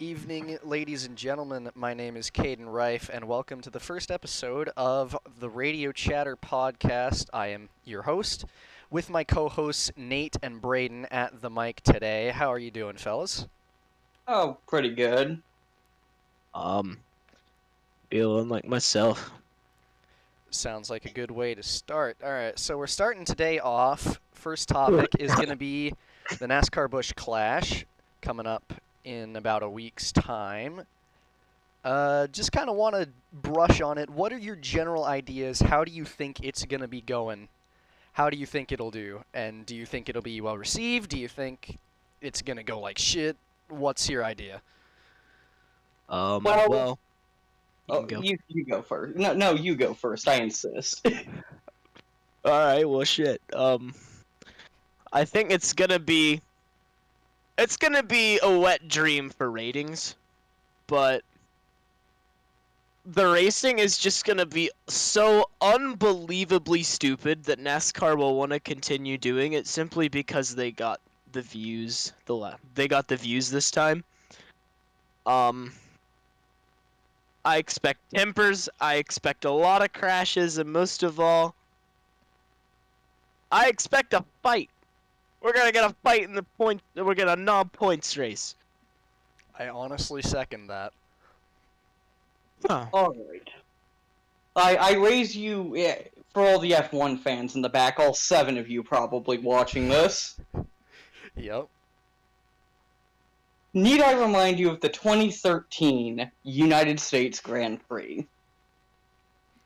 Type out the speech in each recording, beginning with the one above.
Evening, ladies and gentlemen. My name is Cayden Riffe, and welcome to the first episode of the Radio Chatter podcast. I am your host, with my co-hosts Nate and Brayden at the mic today. How are you doing, fellas? Oh, pretty good. Um, Feeling like myself. Sounds like a good way to start. All right, so we're starting today off. First topic is going to be the NASCAR Busch Clash coming up in about a week's time. Just kind of want to brush on it. What are your general ideas? How do you think it's going to be going? How do you think it'll do? And do you think it'll be well received? Do you think it's going to go like shit? What's your idea? Well, you Oh, can go. you go first. No, you go first. I insist. All right, well, shit. I think it's gonna be a wet dream for ratings, but the racing is just gonna be so unbelievably stupid that NASCAR will want to continue doing it simply because they got the views. They got the views this time. Um, I expect tempers. I expect a lot of crashes, and most of all, I expect a fight. We're gonna get a fight in the point. We're gonna knob points race. I honestly second that. Huh. All right. I raise you for all the F1 fans in the back, all 7 of you probably watching this. Yep. Need I remind you of the 2013 United States Grand Prix?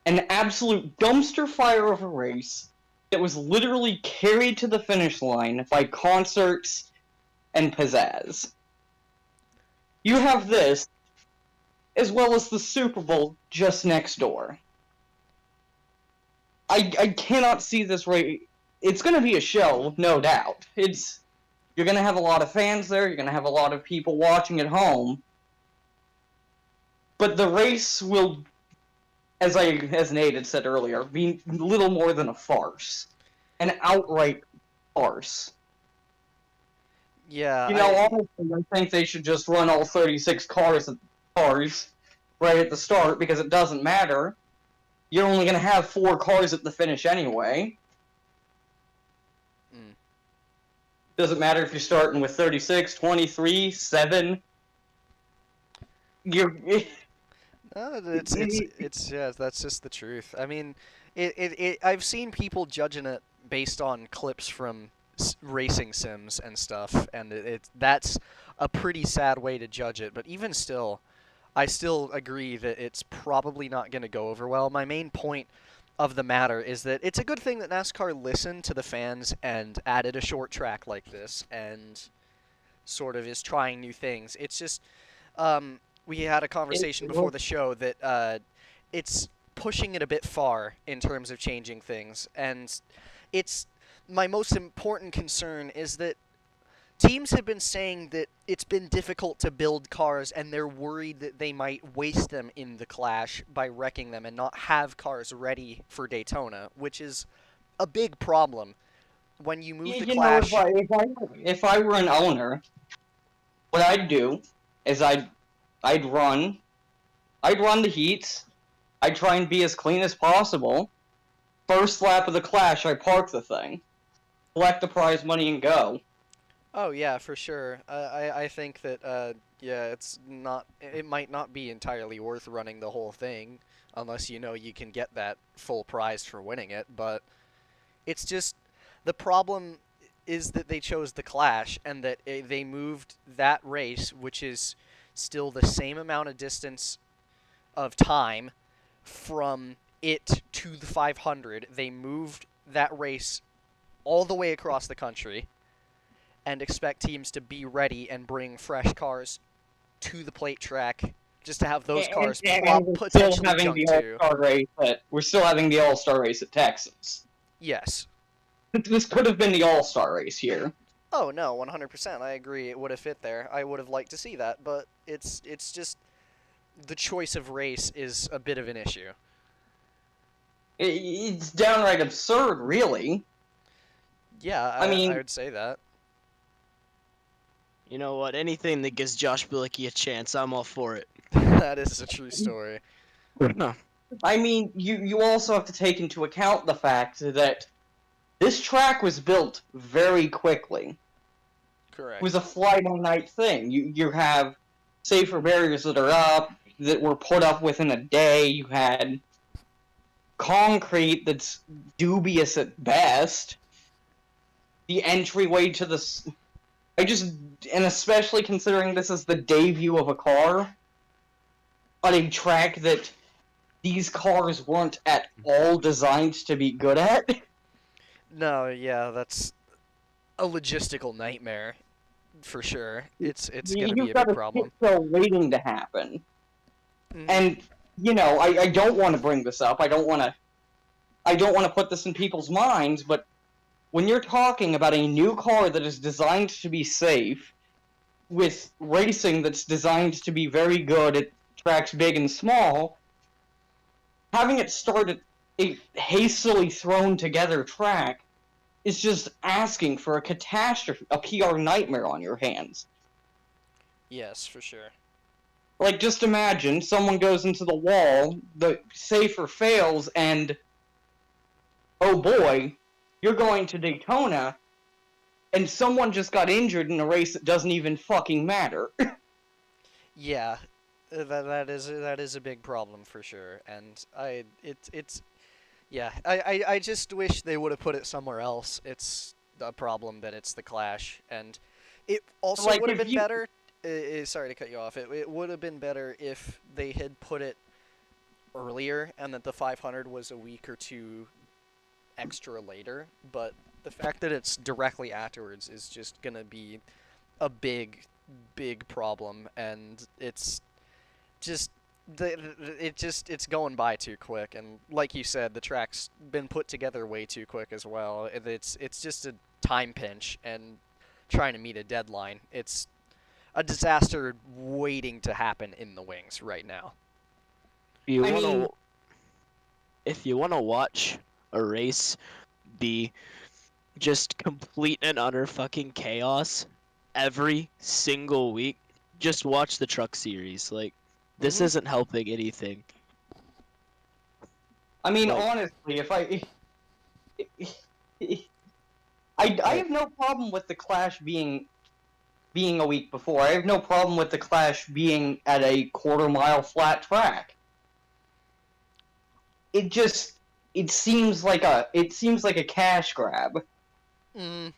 An absolute dumpster fire of a race that was literally carried to the finish line by concerts and pizzazz. You have this, as well as the Super Bowl just next door. I cannot see this race. It's going to be a show, no doubt. You're going to have a lot of fans there. You're going to have a lot of people watching at home. But the race will, as Nate had said earlier, be little more than a farce, an outright farce. Yeah. Honestly, I think they should just run all 36 cars right at the start because it doesn't matter. You're only going to have 4 cars at the finish anyway. Mm. Doesn't matter if you're starting with 36, 23, 7. You're. It's yeah, that's just the truth. I mean, I've seen people judging it based on clips from racing sims and stuff, and that's a pretty sad way to judge it. But even still, I still agree that it's probably not going to go over well. My main point of the matter is that it's a good thing that NASCAR listened to the fans and added a short track like this and sort of is trying new things. It's just we had a conversation before the show that it's pushing it a bit far in terms of changing things, and it's my most important concern is that teams have been saying that it's been difficult to build cars, and they're worried that they might waste them in the clash by wrecking them and not have cars ready for Daytona, which is a big problem when you move the clash. If I were an owner, what I'd do is I'd run the heats. I'd try and be as clean as possible. First lap of the clash, I park the thing, collect the prize money, and go. Oh yeah, for sure. I think that yeah, it might not be entirely worth running the whole thing unless you know you can get that full prize for winning it, but it's just the problem is that they chose the Clash and that they moved that race, which is still the same amount of distance of time from it to the 500. They moved that race all the way across the country and expect teams to be ready and bring fresh cars to the plate track just to have those cars potentially jump to. We're still having the All-Star race at Texas. Yes. This could have been the All-Star race here. Oh no, 100%. I agree. It would have fit there. I would have liked to see that, but it's just the choice of race is a bit of an issue. It's downright absurd, really. Yeah, I mean, I would say that. You know what? Anything that gives Josh Bilicki a chance, I'm all for it. That is a true story. No. I mean, you also have to take into account the fact that this track was built very quickly. It was Correct. a fly-by-night thing. You have safer barriers that are up, that were put up within a day. You had concrete that's dubious at best. The entryway to the... and especially considering this is the debut of a car, on a track that these cars weren't at all designed to be good at. No, yeah, that's a logistical nightmare for sure. It's gonna be You've a got big a shit problem. show waiting to happen. Mhm. And, I don't want to bring this up. I don't want to put this in people's minds, but when you're talking about a new car that is designed to be safe, with racing that's designed to be very good at tracks big and small, having it start at a hastily thrown together track is just asking for a catastrophe, a PR nightmare on your hands. Yes, for sure. Like, just imagine someone goes into the wall, the safer fails, and oh boy, you're going to Daytona, and someone just got injured in a race that doesn't even fucking matter. Yeah, that is a big problem for sure, and it's yeah. I just wish they would have put it somewhere else. It's a problem that it's the Clash, and it also Like, would have if been you... better. Sorry to cut you off. It would have been better if they had put it earlier, and that the 500 was a week or two extra later. But the fact that it's directly afterwards is just gonna be a big problem, and just it's going by too quick, and like you said, the track's been put together way too quick as well. It's just a time pinch and trying to meet a deadline. It's a disaster waiting to happen in the wings right now. If you I wanna, mean, if you wanna watch a race be just complete and utter fucking chaos every single week, just watch the truck series. Like, this Mhm. isn't helping anything. Like, honestly, if I like have no problem with the Clash being a week before. I have no problem with the Clash being at a quarter-mile flat track. It just it seems like a cash grab. Mm,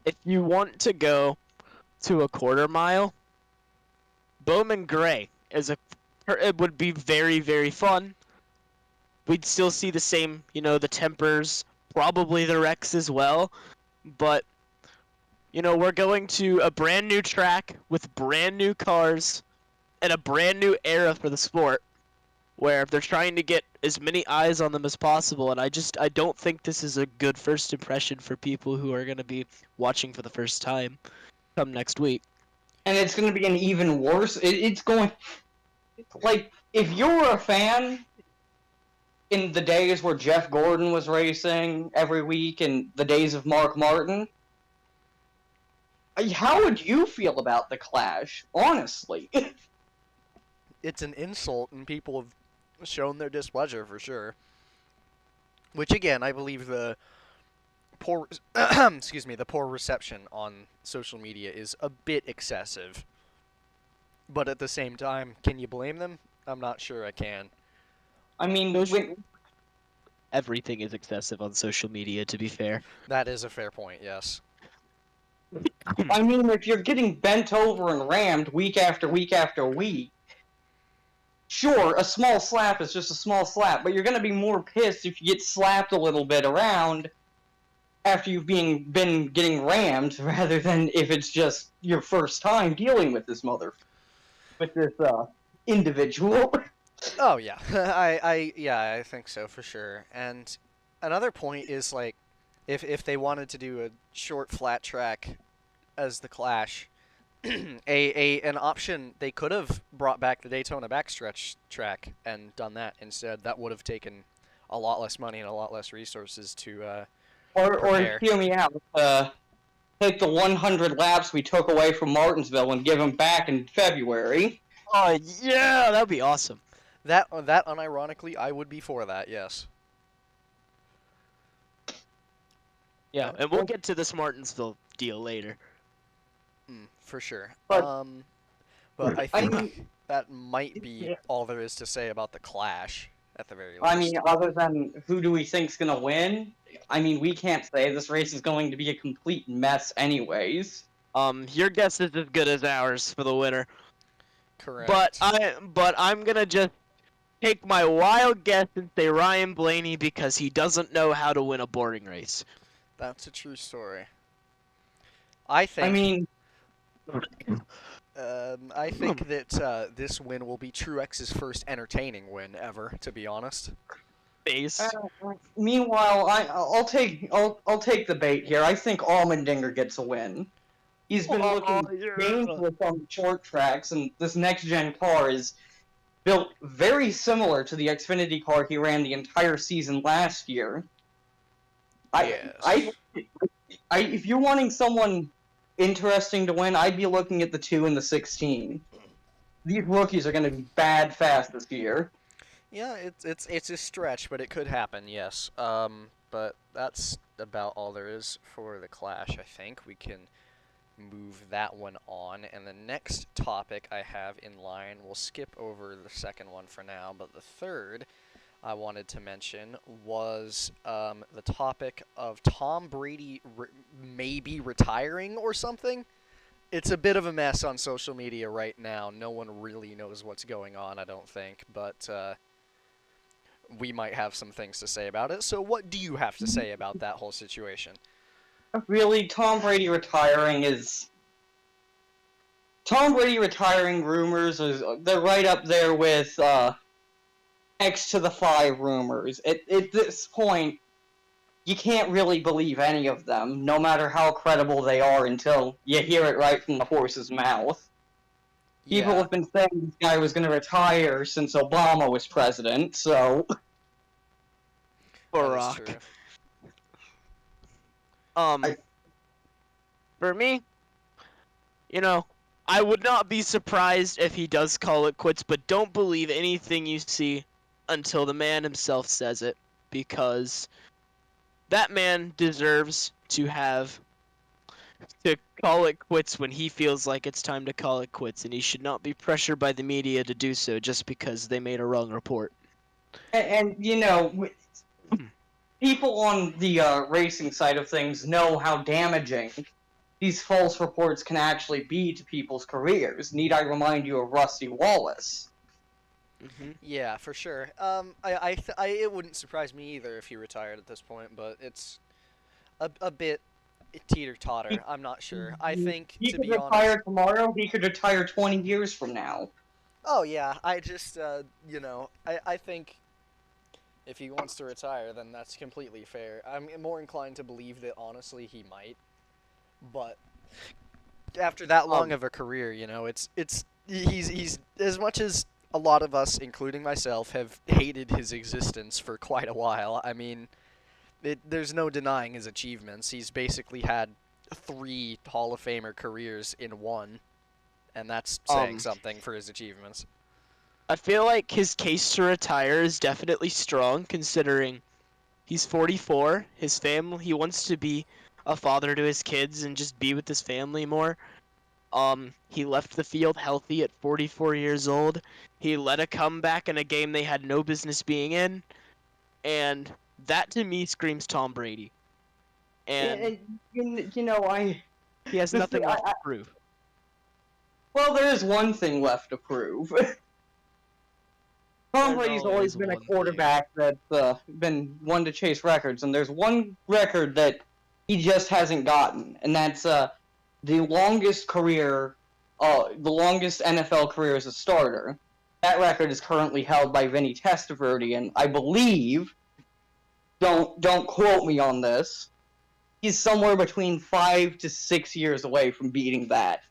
if you want to go to a quarter mile, Bowman Gray is a. It would be very, very fun. We'd still see the same, the tempers, probably the wrecks as well. But, we're going to a brand new track with brand new cars and a brand new era for the sport where they're trying to get as many eyes on them as possible. And I don't think this is a good first impression for people who are going to be watching for the first time come next week. And it's going to be an even worse. It's going... Like, if you were a fan in the days where Jeff Gordon was racing every week and the days of Mark Martin, how would you feel about the Clash? Honestly. it's an insult, and people have shown their displeasure for sure. Which again, I believe the poor excuse me, the poor reception on social media is a bit excessive. But at the same time, can you blame them? I'm not sure I can. I mean, Social, everything is excessive on social media, to be fair. That is a fair point, yes. if you're getting bent over and rammed week after week after week, sure, a small slap is just a small slap, but you're going to be more pissed if you get slapped a little bit around after you've been getting rammed rather than if it's just your first time dealing with this individual. Oh yeah, I think so for sure. And another point is like, if they wanted to do a short flat track as the Clash, an option they could have brought back the Daytona backstretch track and done that instead. That would have taken a lot less money and a lot less resources to or prepare. hear me out. take the 100 laps we took away from Martinsville and give them back in February. Oh yeah, that'd be awesome. That unironically, I would be for that. Yes. Yeah, and we'll get to this Martinsville deal later. For sure. But- But I I think mean- that might be Yeah. all there is to say about the Clash, at the very least. I mean, other than who do we think's gonna win? I mean, we can't say. This race is going to be a complete mess, anyways. Your guess is as good as ours for the winner. Correct. But I'm gonna just take my wild guess and say Ryan Blaney because he doesn't know how to win a boring race. That's a true story. I think. I mean, I think that this win will be Truex's first entertaining win ever. To be honest. Face. meanwhile, I'll take the bait here. I think Allmendinger gets a win. He's been looking dangerous on the short tracks, and this next gen car is built very similar to the Xfinity car he ran the entire season last year. If you're wanting someone interesting to win, I'd be looking at the 2 and the 16. These rookies are going to be bad fast this year. Yeah, it's a stretch, but it could happen. Yes. But that's about all there is for the Clash. I think we can move that one on, and the next topic I have in line, we'll skip over the second one for now, but the third I wanted to mention was the topic of Tom Brady maybe retiring or something. It's a bit of a mess on social media right now. No one really knows what's going on, I don't think, but we might have some things to say about it. So what do you have to say about that whole situation? Really, Tom Brady retiring rumors they're right up there with X to the 5 rumors. At this point, you can't really believe any of them, no matter how credible they are, until you hear it right from the horse's mouth. People have been saying this guy was going to retire since Obama was president, so... Barack. For me, I would not be surprised if he does call it quits, but don't believe anything you see until the man himself says it, because that man deserves to call it quits when he feels like it's time to call it quits, and he should not be pressured by the media to do so just because they made a wrong report. And people on the racing side of things know how damaging these false reports can actually be to people's careers. Need I remind you of Rusty Wallace? Mm-hmm. Yeah, for sure. It wouldn't surprise me either if he retired at this point, but it's a bit teeter-totter. I'm not sure. I think, he to could be honest... retire tomorrow. He could retire 20 years from now. Oh, yeah. I just, I think if he wants to retire, then that's completely fair. I'm more inclined to believe that, honestly, he might. But after that long of a career, he's as much as a lot of us, including myself, have hated his existence for quite a while. I mean, there's no denying his achievements. He's basically had 3 Hall of Famer careers in one, and that's saying something for his achievements. I feel like his case to retire is definitely strong, considering he's 44. His family, he wants to be a father to his kids and just be with his family more. He left the field healthy at 44 years old. He led a comeback in a game they had no business being in, and that to me screams Tom Brady. And he has nothing left to prove. Well, there is one thing left to prove. Tom Brady's always been a quarterback that's been one to chase records, and there's one record that he just hasn't gotten, and that's the longest NFL career as a starter. That record is currently held by Vinny Testaverde, and I believe, don't quote me on this, he's somewhere between 5 to 6 years away from beating that.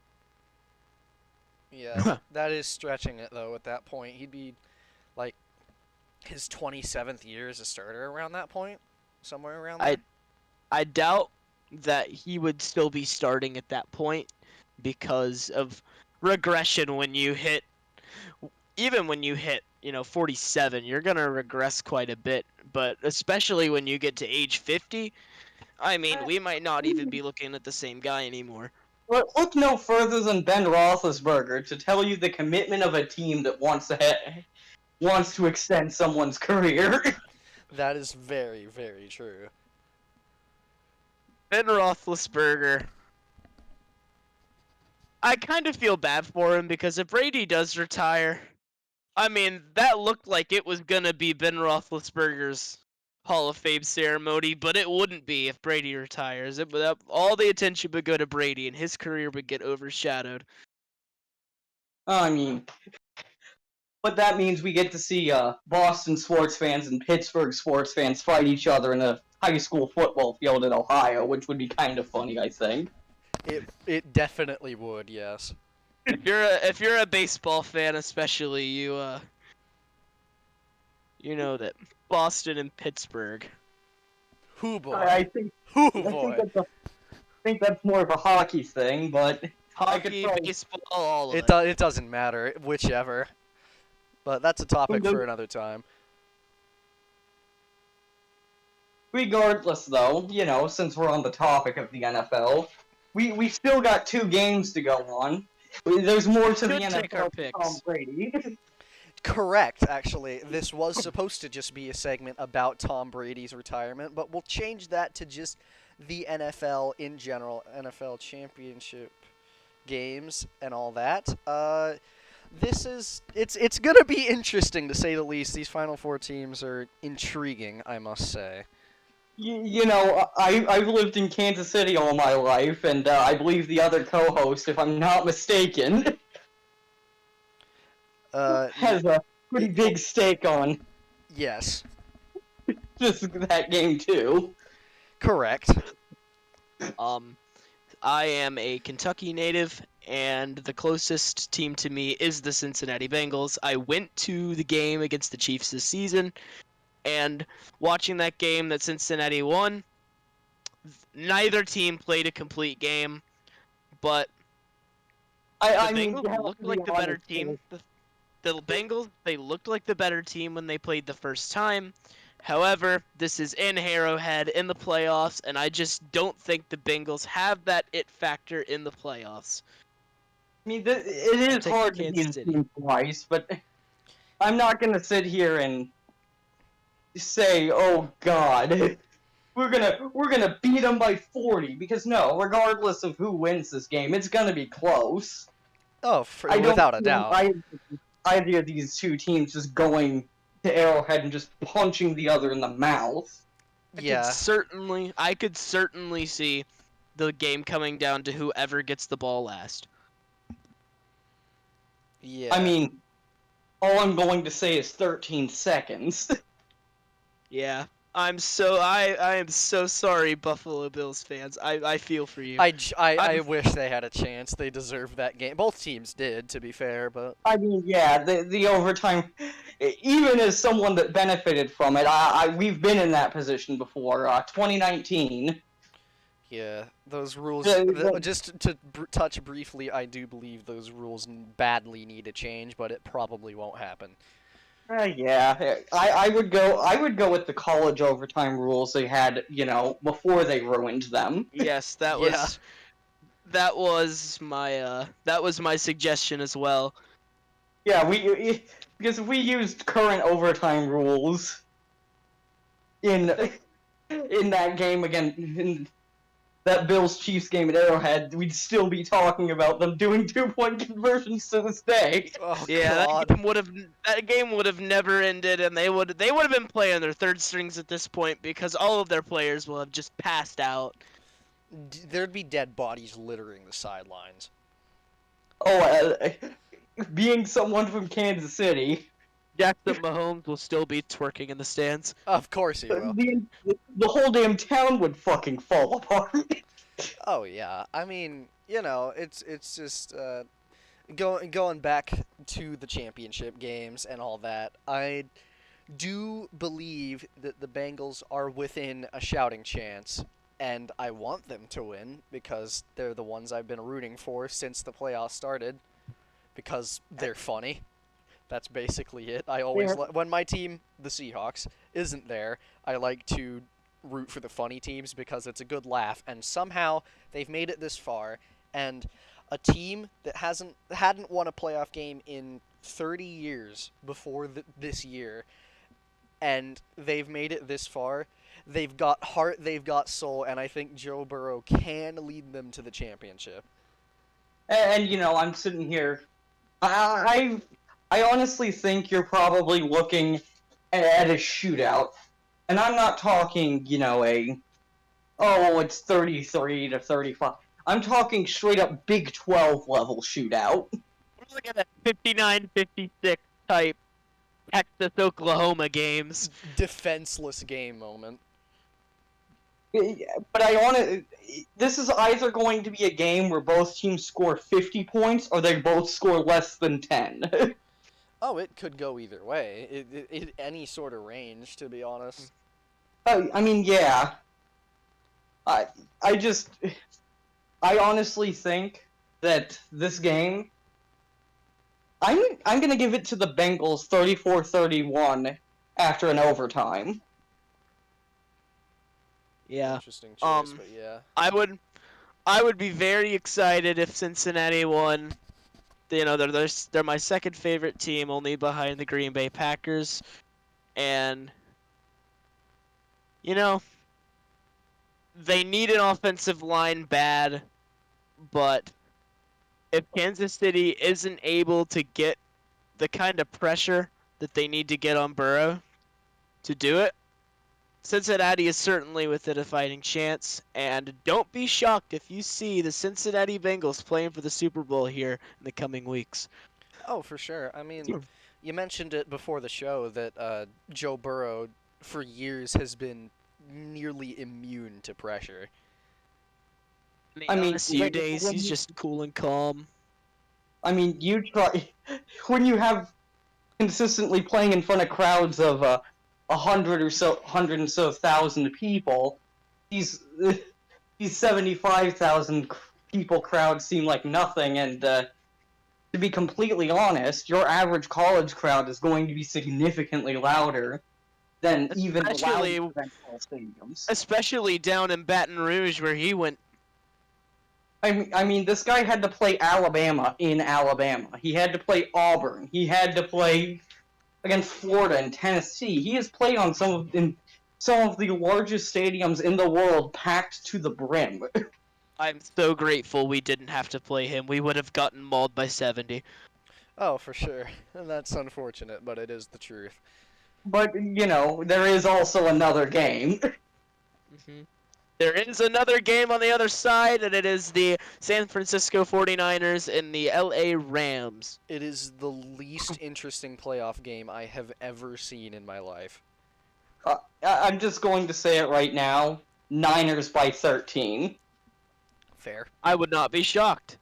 Yeah, that is stretching it, though. At that point, he'd be like his 27th year as a starter around that point, somewhere around there. I doubt that he would still be starting at that point because of regression when you hit even when you hit 47, you're going to regress quite a bit, but especially when you get to age 50, I mean, we might not even be looking at the same guy anymore. Look no further than Ben Roethlisberger to tell you the commitment of a team that wants to extend someone's career. That is very, very true. Ben Roethlisberger, I kind of feel bad for him because if Brady does retire, I mean, that looked like it was going to be Ben Roethlisberger's Hall of Fame ceremony, but it wouldn't be if Brady retires. All the attention would go to Brady, and his career would get overshadowed. I mean, but that means we get to see Boston sports fans and Pittsburgh sports fans fight each other in a high school football field in Ohio, which would be kind of funny, I think. It definitely would, yes. If you're a baseball fan, especially you know that Boston and Pittsburgh. Hoo boy. I think Hoo I boy. think that's more of a hockey thing, but Hockey, baseball, all of it. It doesn't matter, whichever. But that's a topic for another time. regardless, though, since we're on the topic of the NFL, we still got 2 games to go on. There's more to the Should take our NFL than Tom picks. Brady. Correct, actually. This was supposed to just be a segment about Tom Brady's retirement, but we'll change that to just the NFL in general, NFL championship games and all that. It's gonna be interesting to say the least. These Final Four teams are intriguing, I must say. I've lived in Kansas City all my life, and I believe the other co-host, if I'm not mistaken, has a pretty big stake on Yes, just that game too. correct. I am a Kentucky native, and the closest team to me is the Cincinnati Bengals. I went to the game against the Chiefs this season, and watching that game that Cincinnati won, neither team played a complete game, but the Bengals looked like the better team. The Bengals, they looked like the better team when they played the first time. However, this is in Arrowhead in the playoffs, and I just don't think the Bengals have that it factor in the playoffs. I mean, it is hard to beat a team twice, but I'm not gonna sit here and say, "Oh God, we're gonna beat them by 40," because no, regardless of who wins this game, it's gonna be close. Oh, without a doubt. Either of these 2 teams just going to Arrowhead and just punching the other in the mouth. Yeah. I could certainly see the game coming down to whoever gets the ball last. Yeah. I mean, all I'm going to say is 13 seconds. Yeah. I am so sorry, Buffalo Bills fans. I feel for you. I wish they had a chance. They deserved that game. Both teams did, to be fair, but I mean, yeah, the overtime. Even as someone that benefited from it, we've been in that position before. 2019. yeah, those rules. Yeah, Just to touch briefly, I do believe those rules badly need to change, but it probably won't happen. yeah, I would go with the college overtime rules they had, before they ruined them. Yes, that Yeah. was my suggestion as well. Yeah, because if we used current overtime rules in in that game again, in that Bills Chiefs game at Arrowhead, we'd still be talking about them doing 2-point conversions to this day. Oh Yeah, God. that game would have never ended, and they would have been playing their third strings at this point because all of their players will have just passed out. There'd be dead bodies littering the sidelines. Oh, being someone from Kansas City, Jackson Mahomes will still be twerking in the stands. Of course he will. the whole damn town would fucking fall apart. Oh yeah. I mean, it's just going back to the championship games and all that. I do believe that the Bengals are within a shouting chance and I want them to win because they're the ones I've been rooting for since the playoffs started because they're funny. That's basically it. I always when my team, the Seahawks, isn't there, I like to root for the funny teams because it's a good laugh. And somehow they've made it this far, and a team that hadn't won a playoff game in 30 years before this year, and they've made it this far. They've got heart, they've got soul, and I think Joe Burrow can lead them to the championship. And I'm sitting here. I honestly think you're probably looking at a shootout, and I'm not talking, it's 33-35. I'm talking straight up Big 12 level shootout. We're looking at 59-56 type Texas Oklahoma games. Defenseless game moment. But this is either going to be a game where both teams score 50 points or they both score less than 10. Oh, it could go either way. Any sort of range, to be honest. I mean, yeah. I honestly think that this game, I'm gonna give it to the Bengals 34-31 after an overtime. Yeah. Interesting choice, but yeah. I would be very excited if Cincinnati won. They're my second favorite team, only behind the Green Bay Packers, and they need an offensive line bad, but if Kansas City isn't able to get the kind of pressure that they need to get on Burrow to do it, Cincinnati is certainly within a fighting chance, and don't be shocked if you see the Cincinnati Bengals playing for the Super Bowl here in the coming weeks. Oh, for sure. I mean, you mentioned it before the show that Joe Burrow, for years, has been nearly immune to pressure. I mean, LSU days, he's just cool and calm. I mean, you try when you have consistently playing in front of crowds of 100 and so thousand people. These 75,000 people crowds seem like nothing, and to be completely honest, your average college crowd is going to be significantly louder than even the loudest stadiums. Especially down in Baton Rouge, where he went. I mean, this guy had to play Alabama in Alabama. He had to play Auburn. He had to play against Florida and Tennessee. He has played on some of the largest stadiums in the world, packed to the brim. I'm so grateful we didn't have to play him. We would have gotten mauled by 70. Oh, for sure. And that's unfortunate, but it is the truth. But, there is also another game. Mm-hmm. There is another game on the other side, and it is the San Francisco 49ers and the LA Rams. It is the least interesting playoff game I have ever seen in my life. I'm just going to say it right now. Niners by 13. Fair. I would not be shocked.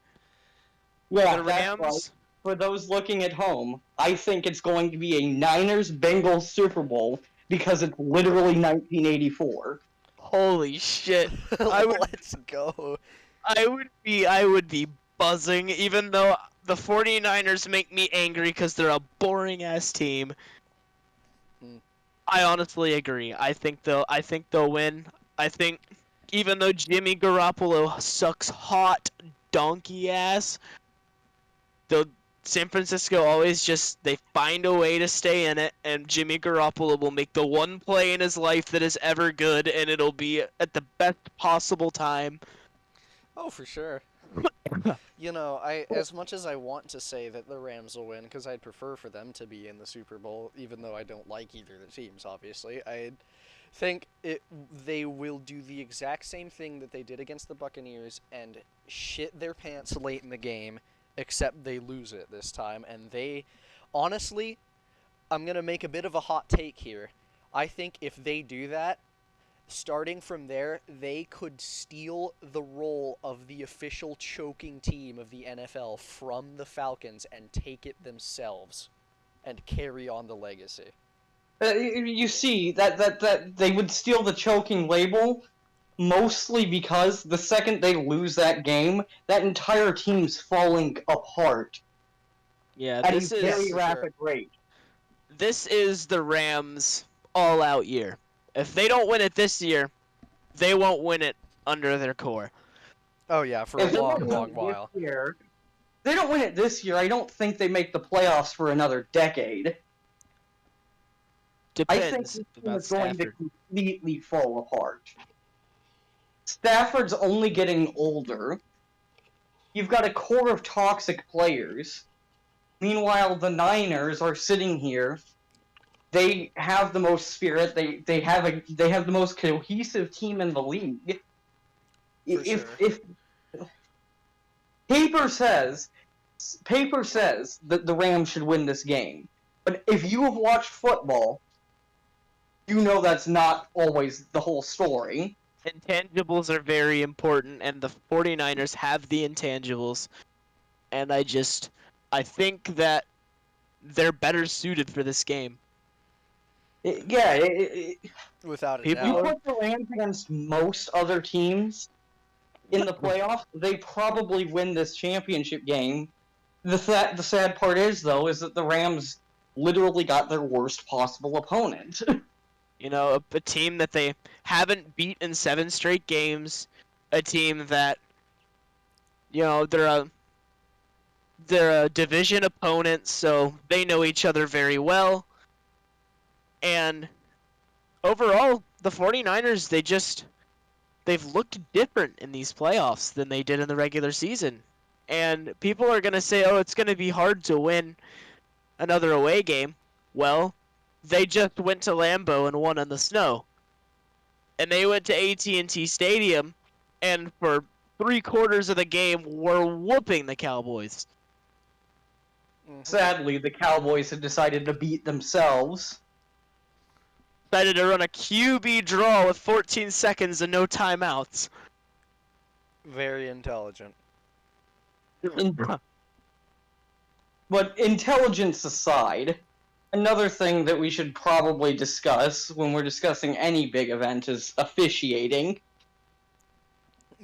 Yeah, the Rams. Right. For those looking at home, I think it's going to be a Niners-Bengals Super Bowl because it's literally 1984. Holy shit! Let's go. I would be buzzing, even though the 49ers make me angry because they're a boring ass team. I honestly agree. I think they'll win. I think even though Jimmy Garoppolo sucks hot donkey ass, San Francisco always they find a way to stay in it, and Jimmy Garoppolo will make the one play in his life that is ever good, and it'll be at the best possible time. Oh, for sure. As much as I want to say that the Rams will win, because I'd prefer for them to be in the Super Bowl, even though I don't like either of the teams, obviously, I think they will do the exact same thing that they did against the Buccaneers and shit their pants late in the game, except they lose it this time. And honestly, I'm going to make a bit of a hot take here. I think if they do that, starting from there, they could steal the role of the official choking team of the NFL from the Falcons and take it themselves and carry on the legacy. You see, that they would steal the choking label, mostly because the second they lose that game, that entire team's falling apart Yeah, at this a Yeah, very is for sure. rapid rate. the Rams all-out year. If they don't win it this year, they won't win it under their core. Oh yeah, for a If they long, don't win long it this while. year, they don't win it this year, I don't think they make the playoffs for another decade. I think Depends this team about is going to Stafford. completely fall apart. Stafford's only getting older. You've got a core of toxic players. Meanwhile, the Niners are sitting here. They have the most spirit. They have the most cohesive team in the league. For If sure. if paper says paper says that the Rams should win this game, but if you have watched football, you know that's not always the whole story. Intangibles are very important, and the 49ers have the intangibles. And I think that they're better suited for this game. Yeah, Without a People you doubt. are put the Rams against most other teams in the playoffs, they probably win this championship game. The sad part is though is that the Rams literally got their worst possible opponent. a team that they haven't beat in 7 straight games, a team that, they're a division opponent, so they know each other very well. And overall, the 49ers, they've looked different in these playoffs than they did in the regular season. And people are going to say, "Oh, it's going to be hard to win another away game." Well, they just went to Lambeau and won in the snow. And they went to AT&T Stadium and for 3/4 of the game were whooping the Cowboys. Sadly, the Cowboys have decided to beat themselves. Decided to run a QB draw with 14 seconds and no timeouts. Very intelligent. But intelligence aside, another thing that we should probably discuss when we're discussing any big event is officiating.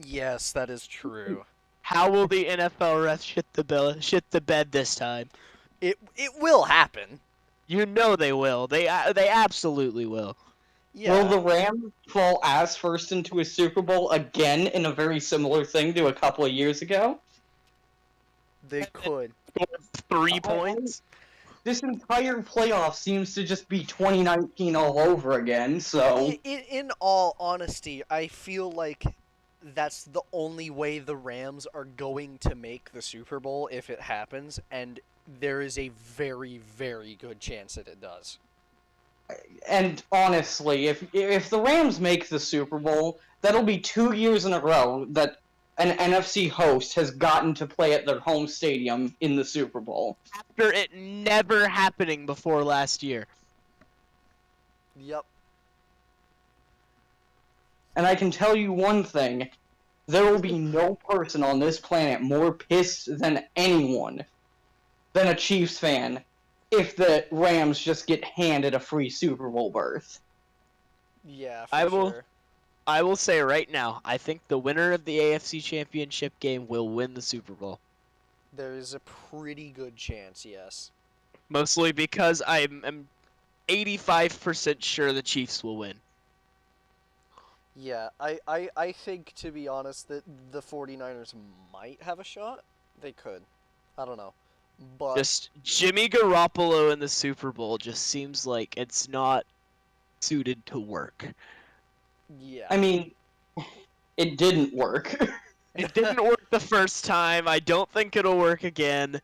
Yes, that is true. How will the NFL refs shit the bed this time? It will happen. You know they will. They absolutely will. Will Yeah, the Rams fall ass first into a Super Bowl again in a very similar thing to a couple of years ago? they could. 3 points. This entire playoff seems to just be 2019 all over again, so In all honesty, I feel like that's the only way the Rams are going to make the Super Bowl if it happens, and there is a very, very good chance that it does. and honestly, if the Rams make the Super Bowl, that'll be 2 years in a row that an NFC host has gotten to play at their home stadium in the Super Bowl. After it never happening before last year. Yep. And I can tell you one thing, there will be no person on this planet more pissed than anyone than a Chiefs fan if the Rams just get handed a free Super Bowl berth. Yeah, I for will sure. I will say right now, I think the winner of the AFC Championship game will win the Super Bowl. There is a pretty good chance, yes. Mostly because I'm 85% sure the Chiefs will win. Yeah, I think, to be honest, that the 49ers might have a shot. They could. I don't know. But, Just Jimmy Garoppolo in the Super Bowl just seems like it's not suited to work. yeah. I mean, it didn't work. It didn't work the first time. I don't think it'll work again.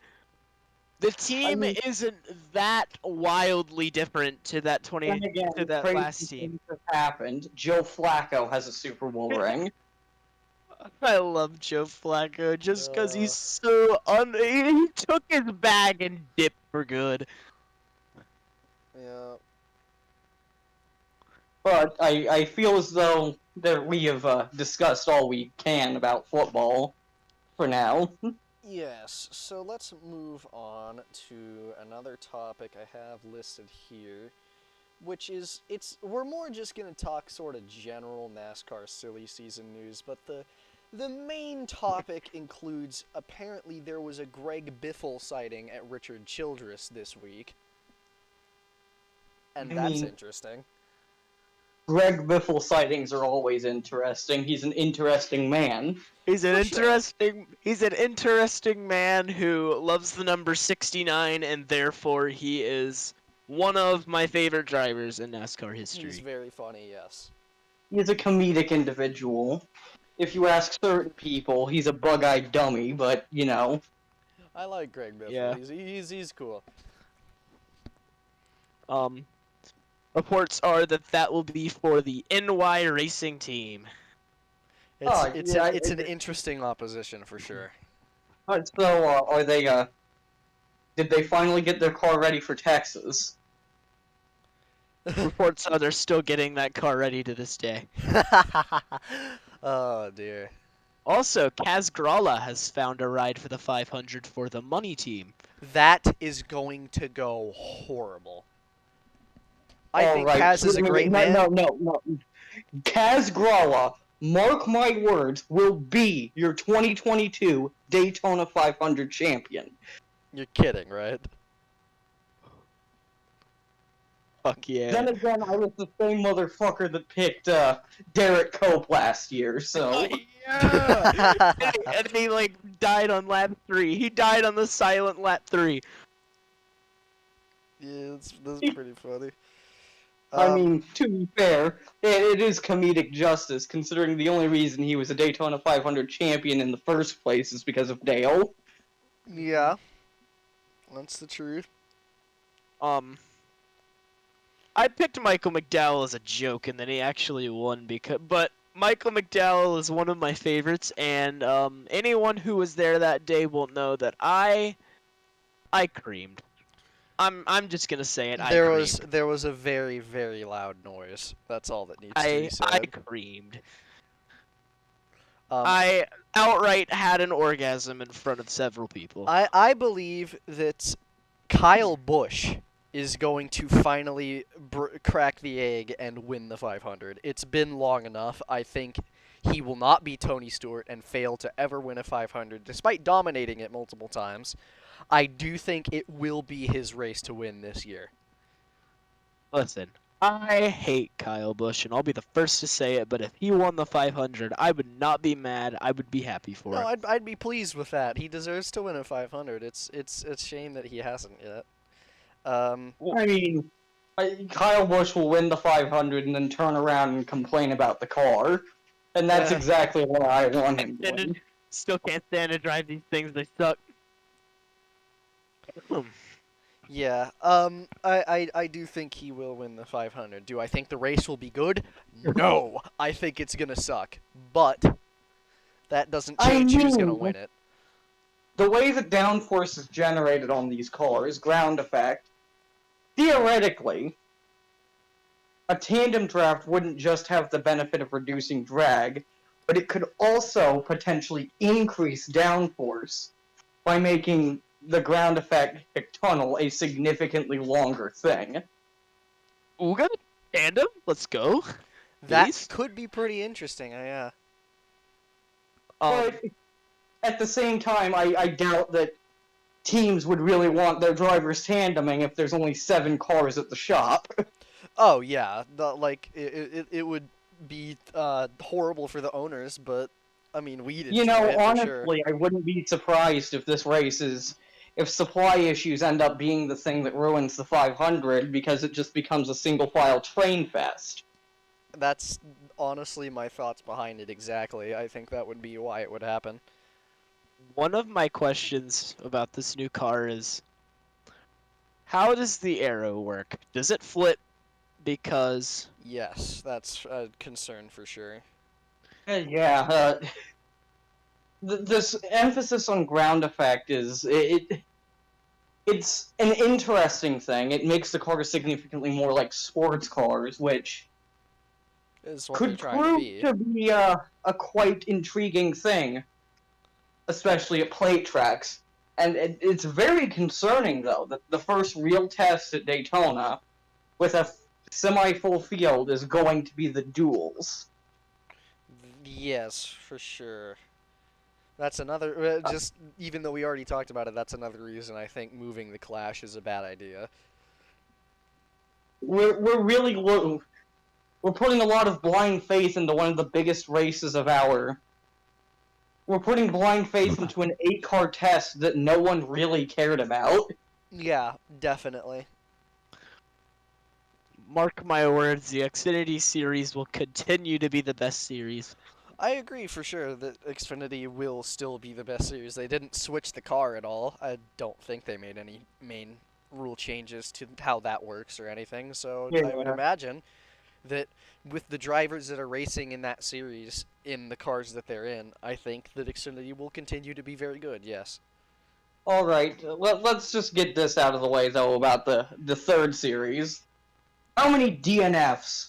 The team mean- isn't that wildly different to that Then again, to that crazy last team. things have happened. Joe Flacco has a Super Bowl ring. I love Joe Flacco just because Uh, he's he took his bag and dipped for good. yeah. But I feel as though that we have discussed all we can about football for now. Yes, so let's move on to another topic I have listed here. which is we're more just gonna talk sort of general NASCAR silly season news, but the main topic includes apparently there was a Greg Biffle sighting at Richard Childress this week, and I that's mean, interesting. Greg Biffle sightings are always interesting. He's an interesting man. He's an For sure. interesting man who loves the number 69, and therefore he is one of my favorite drivers in NASCAR He's history. very funny, yes. He's a comedic individual. If you ask certain people, he's a bug-eyed dummy, but, you know. I like Greg Biffle. Yeah. He's cool. Um, Reports are that will be for the NY Racing Team. It's an interesting opposition for sure. So, are they, did they finally get their car ready for Texas? Reports are they're still getting that car ready to this day. Oh dear. Also, Kaz Grala has found a ride for the 500 for the Money Team. That is going to go horrible. I All think right. Kaz is a great no, man. no. Kaz Grala, mark my words, will be your 2022 Daytona 500 champion. You're kidding, right? Fuck yeah. Then again, I was the same motherfucker that picked Derek Cope last year, so. Yeah! and he like died on lap 3. He died on the silent lap 3. Yeah, that's pretty funny. I mean, to be fair, it is comedic justice, considering the only reason he was a Daytona 500 champion in the first place is because of Dale. Yeah, that's the truth. I picked Michael McDowell as a joke, and then he actually won but Michael McDowell is one of my favorites, and anyone who was there that day will know that I creamed. I'm just gonna say it. I creamed. There was a very very loud noise. That's all that needs to be I said. creamed. Um, I outright had an orgasm in front of several people. I believe that Kyle Busch is going to finally crack the egg and win the 500. It's been long enough. I think he will not be Tony Stewart and fail to ever win a 500, despite dominating it multiple times. I do think it will be his race to win this year. Listen, I hate Kyle Busch, and I'll be the first to say it, but if he won the 500, I would not be mad. I would be happy for No, it. I'd be pleased with that. He deserves to win a 500. It's a shame that he hasn't yet. I mean, Kyle Busch will win the 500 and then turn around and complain about the car. And that's Yeah. exactly what I want him to win. Still can't stand to drive these things. They suck. Yeah, I do think he will win the 500. Do I think the race will be good? No, I think it's gonna suck. But that doesn't change who's gonna win it. The way that downforce is generated on these cars, ground effect, theoretically, a tandem draft wouldn't just have the benefit of reducing drag, but it could also potentially increase downforce by making the ground effect tunnel a significantly longer thing. We got a tandem. Let's go. That Please? could be pretty interesting. Yeah. But at the same time, I doubt that teams would really want their drivers tandeming if there's only 7 cars at the shop. Oh yeah. It would be horrible for the owners, but I mean we'd enjoy You know, it for honestly, sure. I wouldn't be surprised if this race is... if supply issues end up being the thing that ruins the 500 because it just becomes a single-file train fest. That's honestly my thoughts behind it exactly. I think that would be why it would happen. One of my questions about this new car is, how does the arrow work? Does it flip? Because Yes, that's a concern for sure. Yeah, this emphasis on ground effect is... it's an interesting thing. It makes the car significantly more like sports cars, which Is what could they're trying prove to be. to be a quite intriguing thing, especially at plate tracks. And it's very concerning, though, that the first real test at Daytona, with a semi-full field is going to be the duels. Yes, for sure. That's another. Just even though we already talked about it, that's another reason I think moving the Clash is a bad idea. We're really we're putting a lot of blind faith into one of the biggest races of our. We're putting blind faith into an 8-car test that no one really cared about. Yeah, definitely. Mark my words, the Xfinity series will continue to be the best series. I agree for sure that Xfinity will still be the best series. They didn't switch the car at all. I don't think they made any main rule changes to how that works or anything. So I would Yeah. imagine that with the drivers that are racing in that series in the cars that they're in, I think that Xfinity will continue to be very good. Yes. Alright, let's just get this out of the way, though, about the third series. How many DNFs?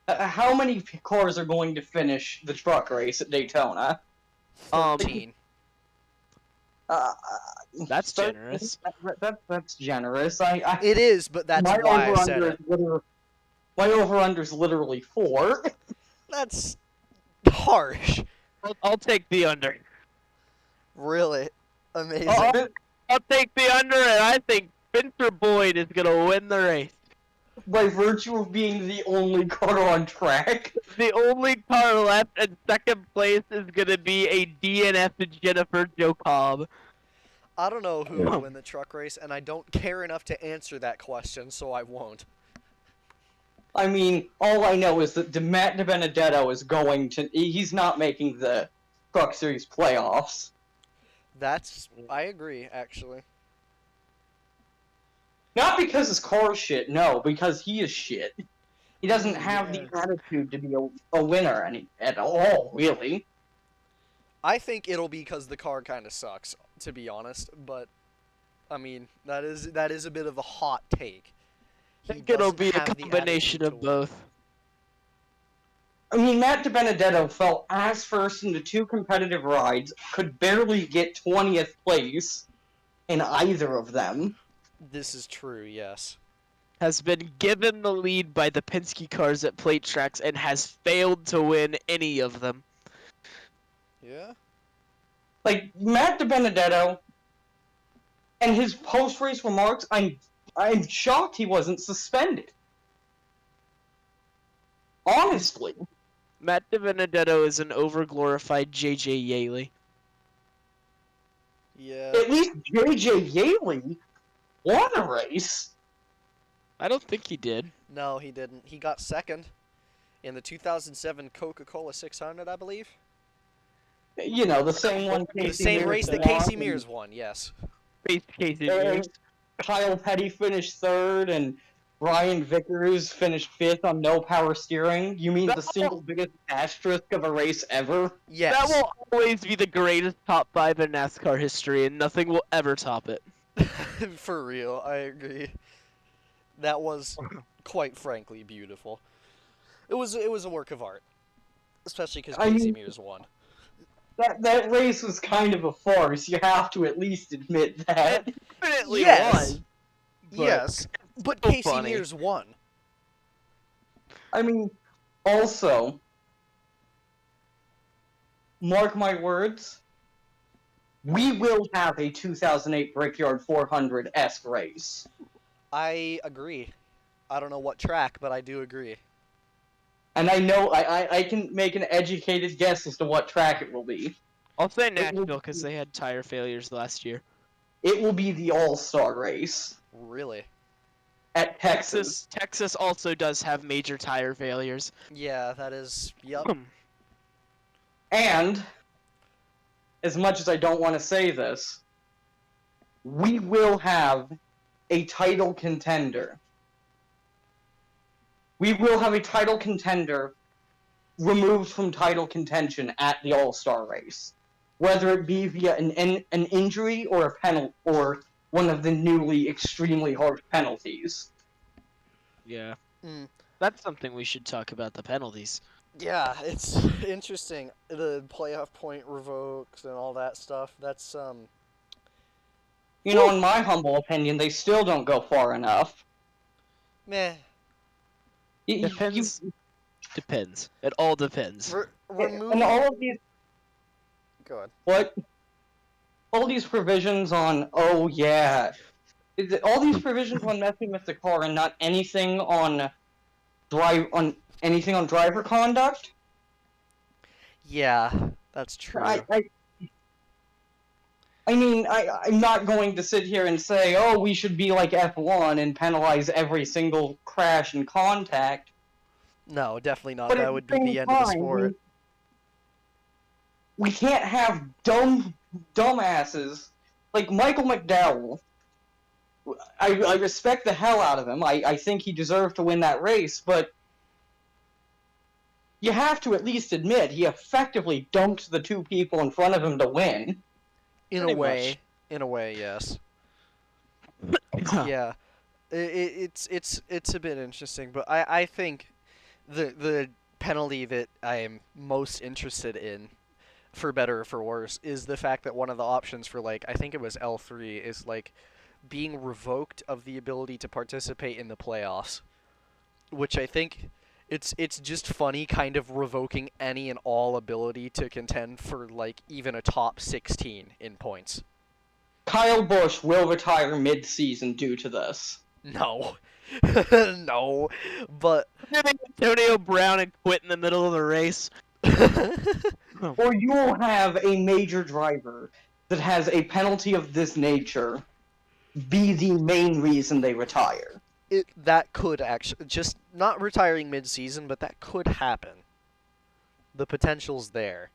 How many cars are going to finish the truck race at Daytona? 13. Uh, That's 13? generous. That's generous. It is, but that's my why I said over-under it. is my over-under is literally 4. That's harsh. I'll take the under. Really amazing. Oh, I'll take the under, and I think Spencer Boyd is gonna win the race. By virtue of being the only car on track. The only car left in second place is gonna be a DNF to Jennifer Jo Cobb. I don't know who will win the truck race, and I don't care enough to answer that question, so I won't. I mean, all I know is that Matt DiBenedetto is going to. He's not making the Truck Series playoffs. I agree, actually. Not because his car's shit, no, because he is shit. He doesn't have the Yes. attitude to be a winner at all, really. I think it'll be because the car kind of sucks, to be honest. But I mean, that is a bit of a hot take. I think it'll be a doesn't have the combination attitude of to win. both. I mean, Matt DiBenedetto fell ass first into 2 competitive rides, could barely get 20th place in either of them. This is true, yes. Has been given the lead by the Penske cars at plate tracks and has failed to win any of them. Yeah. Like, Matt DiBenedetto and his post-race remarks, I'm shocked he wasn't suspended. Honestly. Matt DiBenedetto is an overglorified J.J. Yaley. Yeah. At least J.J. Yaley won a race. I don't think he did. No, he didn't. He got second in the 2007 Coca-Cola 600, I believe. You know, the same one. The same race that Casey Mears won, yes. Face Casey Uh, Mears. Kyle Petty finished 3rd, and Brian Vickers finished 5th on no power steering. You mean the single biggest asterisk of a race ever? Yes. That will always be the greatest top 5 in NASCAR history, and nothing will ever top it. For real, I agree. That was, quite frankly, beautiful. It was a work of art, especially because I Casey mean- Mears won. That race was kind of a farce. You have to at least admit that. Definitely Yes. was. But Yes, but so Casey funny. Mears won. I mean, also, mark my words, we will have a 2008 Brickyard 400-esque race. I agree. I don't know what track, but I do agree. And I know I can make an educated guess as to what track it will be. I'll say will Nashville be- because they had tire failures last year. It will be the All-Star race Really? at Texas. Texas also does have major tire failures. Yeah, that is. Yep. And, as much as I don't want to say this, we will have a title contender. We will have a title contender removed from title contention at the All-Star race, whether it be via an injury or a penalty or one of the newly extremely harsh penalties. Yeah. Mm. That's something we should talk about, the penalties. Yeah, it's interesting. The playoff point revoked and all that stuff. That's You know, in my humble opinion, they still don't go far enough. meh. Depends. Depends. It all depends. Removing. and all of these Go ahead. what all these provisions on all these provisions on messing with the car and not anything on driver conduct. Yeah, that's I, true. I I mean, I'm not going to sit here and say, oh, we should be like F1 and penalize every single crash and contact. No, definitely not. But at That the would be same the end of the time, sport. we can't have dumbasses like Michael McDowell. I respect the hell out of him. I think he deserved to win that race, but you have to at least admit he effectively dumped the two people in front of him to win. In a Pretty way. much. In a way, yes. Yeah. It's a bit interesting, but I think the penalty that I am most interested in, for better or for worse, is the fact that one of the options for, like, I think it was L3, is like being revoked of the ability to participate in the playoffs, which I think it's just funny, kind of revoking any and all ability to contend for, like, even a top 16 in points. Kyle Busch will retire mid-season due to this. No. No. But Antonio Brown and quit in the middle of the race. Or you will have a major driver that has a penalty of this nature be the main reason they retire. that could actually, just not retiring mid-season, but that could happen. The potential's there.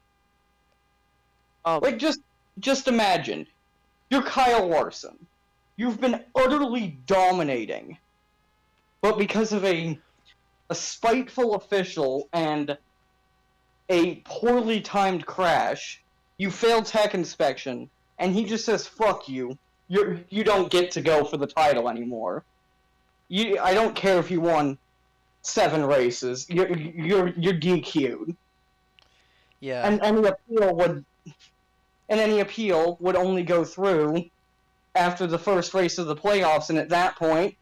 Like, just imagine, you're Kyle Larson. You've been utterly dominating, but because of a spiteful official and a poorly timed crash, you fail tech inspection, and he just says, fuck you. You don't get to go for the title anymore. I don't care if you won 7 races. You're DQ'd. Yeah. And any appeal would only go through after the first race of the playoffs, and at that point,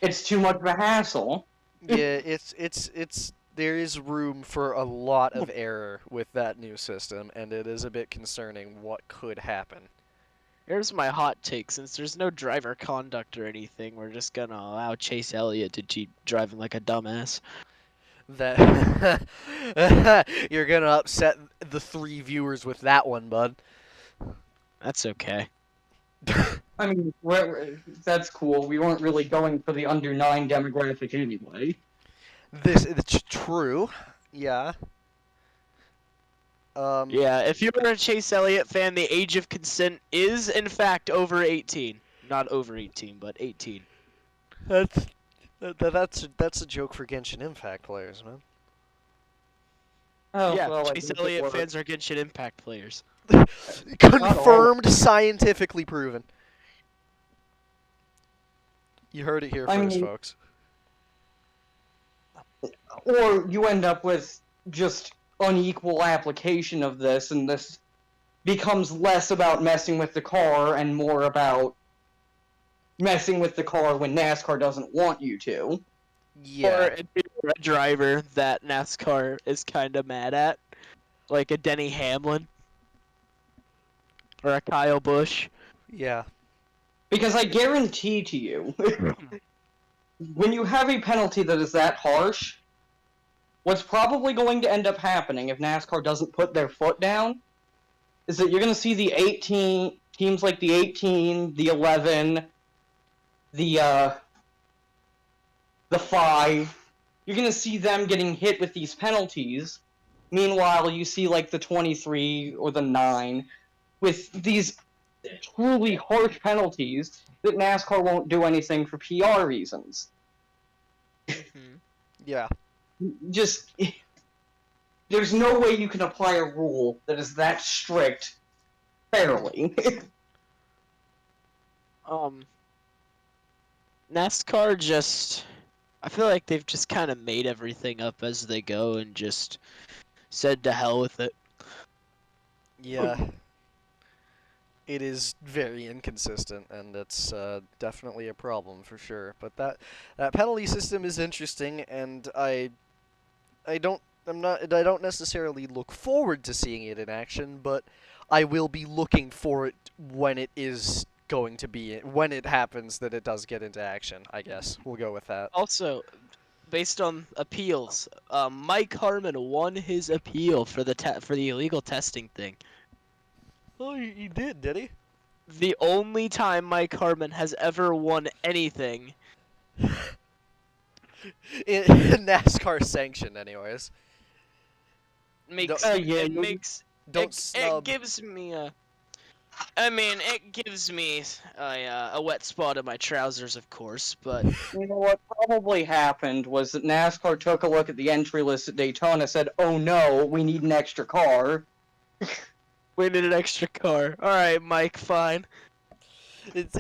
it's too much of a hassle. Yeah, it's there is room for a lot of error with that new system, and it is a bit concerning what could happen. Here's my hot take. Since there's no driver conduct or anything, we're just gonna allow Chase Elliott to cheat driving like a dumbass. That you're gonna upset the 3 viewers with that one, bud. That's okay. I mean, that's cool. We weren't really going for the under 9 demographic anyway. It's true. Yeah. Yeah, if you're a Chase Elliott fan, the age of consent is in fact over 18. Not over 18, but 18. That's a joke for Genshin Impact players, man. Oh, Yeah, well, Chase Elliott fans are Genshin Impact players. Confirmed, scientifically proven. You heard it here I first, mean- folks. Or you end up with just unequal application of this, and this becomes less about messing with the car and more about messing with the car when NASCAR doesn't want you to. Yeah. Or if you're a driver that NASCAR is kind of mad at, like a Denny Hamlin or a Kyle Busch. Yeah. Because I guarantee to you, when you have a penalty that is that harsh, what's probably going to end up happening if NASCAR doesn't put their foot down is that you're going to see the 18 teams like the 18, the 11, the 5. You're going to see them getting hit with these penalties. Meanwhile, you see like the 23 or the 9 with these truly harsh penalties that NASCAR won't do anything for PR reasons. Yeah. Just, there's no way you can apply a rule that is that strict fairly. NASCAR just, I feel like they've just kind of made everything up as they go and just said to hell with it. Yeah. It is very inconsistent, and it's definitely a problem for sure. But that penalty system is interesting, and I don't I don't necessarily look forward to seeing it in action, but I will be looking for it when it is going to be when it happens that it does get into action. I guess we'll go with that. Also, based on appeals, Mike Harmon won his appeal for the illegal testing thing. Oh, he did he? The only time Mike Harmon has ever won anything. NASCAR sanctioned, anyways. Makes yeah, it you- makes Don't it snub. gives me a. I mean, it gives me a wet spot in my trousers, of course, but You know what probably happened was that NASCAR took a look at the entry list at Daytona, said, "Oh no, we need an extra car." we need an extra car. All right, Mike, fine. It's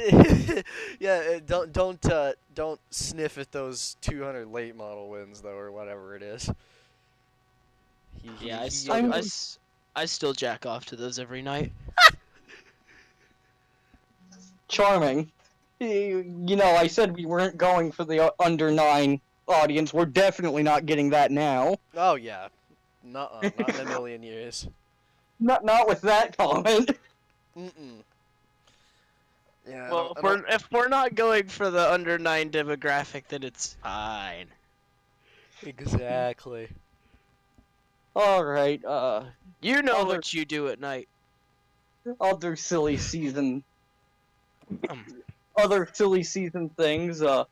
yeah. Don't sniff at those 200 late model wins though, or whatever it is. Yeah, I'm- I still jack off to those every night. Charming. You know, I said we weren't going for the under 9 audience. We're definitely not getting that now. Oh yeah, not in a million years. Not with that comment. Mm-mm. Yeah. Well, I don't, if we're not going for the under 9 demographic, then it's fine. exactly. All right. You know Other- what you do at night. Other silly season. Um, Other silly season things. Who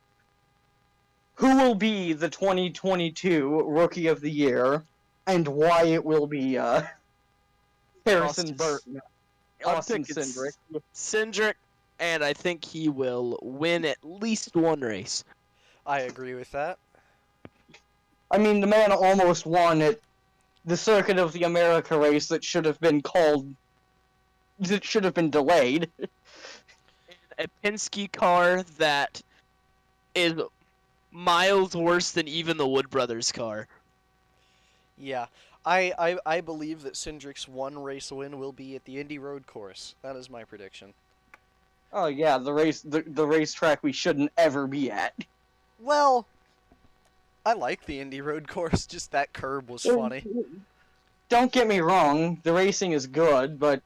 will be the 2022 Rookie of the Year, and why it will be Harrison Austin- Burton, I'm Austin picking Cindric. Cindric, and I think he will win at least one race. I agree with that. I mean, the man almost won at the Circuit of the America race that should have been delayed. A Penske car that is miles worse than even the Wood Brothers car. Yeah. I believe that Cindric's one race win will be at the Indy Road Course. That is my prediction. Oh yeah, the racetrack we shouldn't ever be at. Well, I like the Indy Road Course. Just that curb was funny. Don't get me wrong, the racing is good, but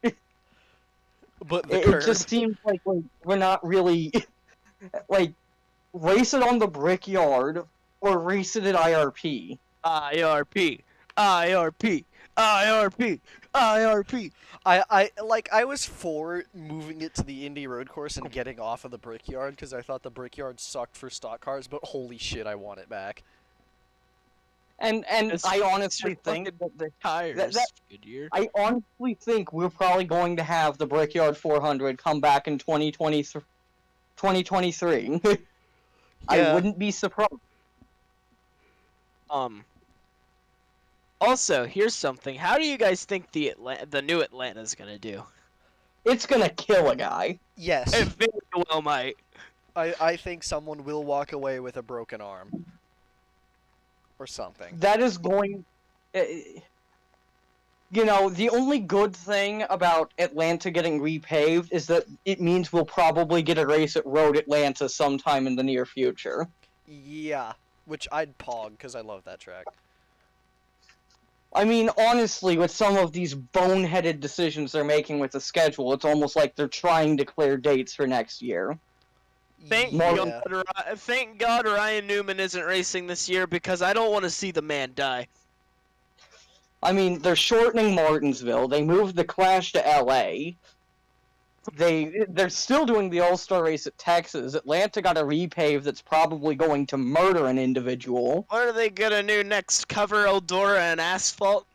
But the it curb. just seems like we're not really like race it on the Brickyard or race it at IRP. IRP, IRP, IRP, IRP. I was for moving it to the Indy Road Course and getting off of the Brickyard because I thought the Brickyard sucked for stock cars, but holy shit, I want it back. And It's- I It's your honestly think fucking tires, Goodyear. I honestly think we're probably going to have the Brickyard 400 come back in 2023. I Yeah. wouldn't be surprised. Also, here's something. How do you guys think the new Atlanta's gonna do? It's gonna kill a guy. Yes, It very well might. I think someone will walk away with a broken arm. Or something. That is going. You know, the only good thing about Atlanta getting repaved is that it means we'll probably get a race at Road Atlanta sometime in the near future. Yeah, which I'd pog because I love that track. I mean, honestly, with some of these boneheaded decisions they're making with the schedule, it's almost like they're trying to clear dates for next year. Thank Yeah. thank God Ryan Newman isn't racing this year because I don't want to see the man die. I mean, they're shortening Martinsville. They moved the Clash to LA. They're still doing the All-Star race at Texas. Atlanta got a repave that's probably going to murder an individual. What are they gonna do next? Cover Eldora and asphalt?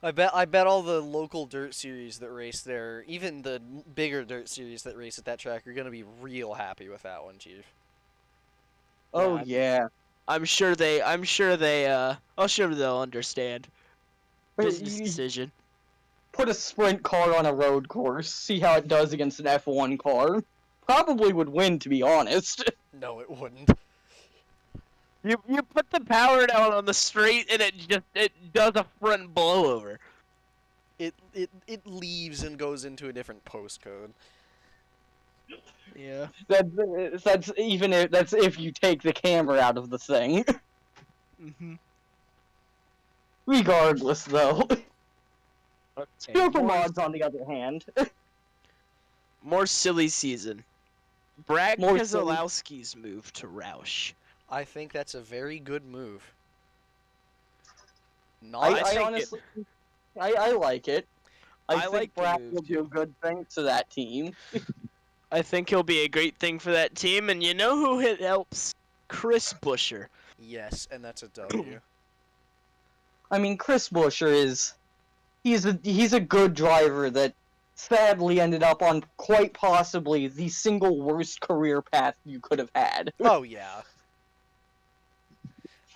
I bet all the local dirt series that race there, even the bigger dirt series that race at that track, are gonna be real happy with that one, Chief. Oh yeah. I'm sure they'll understand. Business decision. Put a sprint car on a road course, see how it does against an F1 car. Probably would win, to be honest. No, it wouldn't. You put the power down on the straight and it does a front blowover. it leaves and goes into a different postcode. Yeah. That's even if that's if you take the camera out of the thing. Mm-hmm. Regardless, though, Okay. super mods on the other hand, More silly season. Brad more silly. Keselowski's move to Roush. I think that's a very good move. I, Not I I think honestly, I like it. I I think like the Brad move, will do too. good things to that team. I think he'll be a great thing for that team, and you know who it helps? Chris Buescher. yes, and that's a W. I mean, Chris Buescher he's a good driver that sadly ended up on quite possibly the single worst career path you could have had. Oh yeah.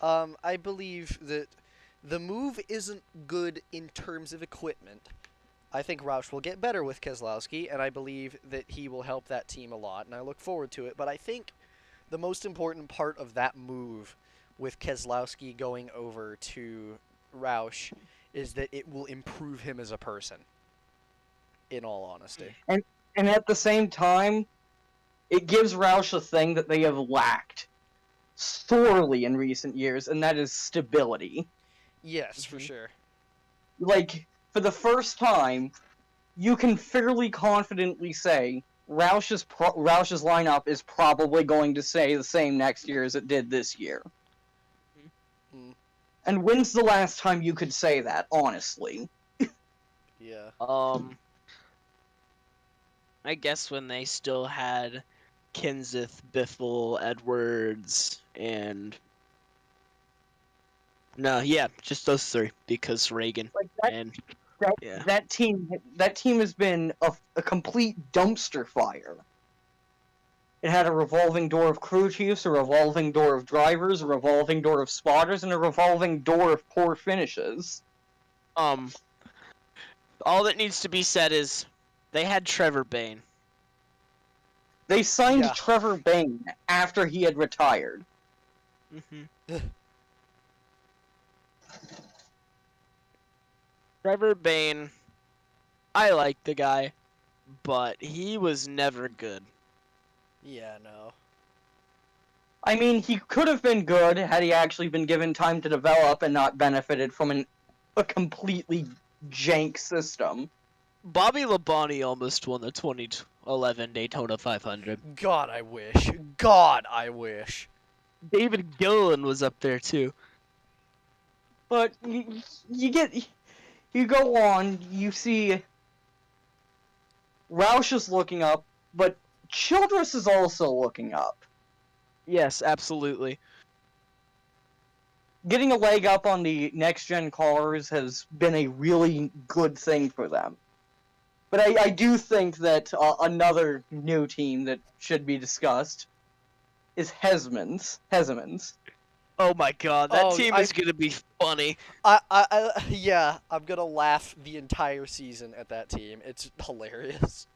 I believe that the move isn't good in terms of equipment. I think Roush will get better with Keselowski, and I believe that he will help that team a lot, and I look forward to it. But I think the most important part of that move with Keselowski going over to Roush is that it will improve him as a person, in all honesty. And at the same time, it gives Roush a thing that they have lacked sorely in recent years, and that is stability. Yes, for Mhm. sure. Like, for the first time, you can fairly confidently say Roush's lineup is probably going to stay the same next year as it did this year. Mm, And when's the last time you could say that, honestly? yeah. I guess when they still had Kenseth, Biffle, Edwards, and no, yeah, just those three because Reagan Like and yeah. that team has been a complete dumpster fire. It had a revolving door of crew chiefs, a revolving door of drivers, a revolving door of spotters, and a revolving door of poor finishes. Um, all that needs to be said is they had Trevor Bayne. They signed Yeah. Trevor Bayne after he had retired. Mm-hmm. Trevor Bayne, I like the guy, but he was never good. Yeah, no. I mean, he could have been good had he actually been given time to develop and not benefited from a completely jank system. Bobby Labonte almost won the 2011 Daytona 500. God, I wish. God, I wish. David Gilliland was up there too. But you go on, you see Roush is looking up, but Childress is also looking up. Yes, absolutely. Getting a leg up on the next-gen cars has been a really good thing for them. But I do think that another new team that should be discussed is Hesmans. Oh my god, that Oh, team is gonna be funny. Yeah, I'm gonna laugh the entire season at that team. It's hilarious.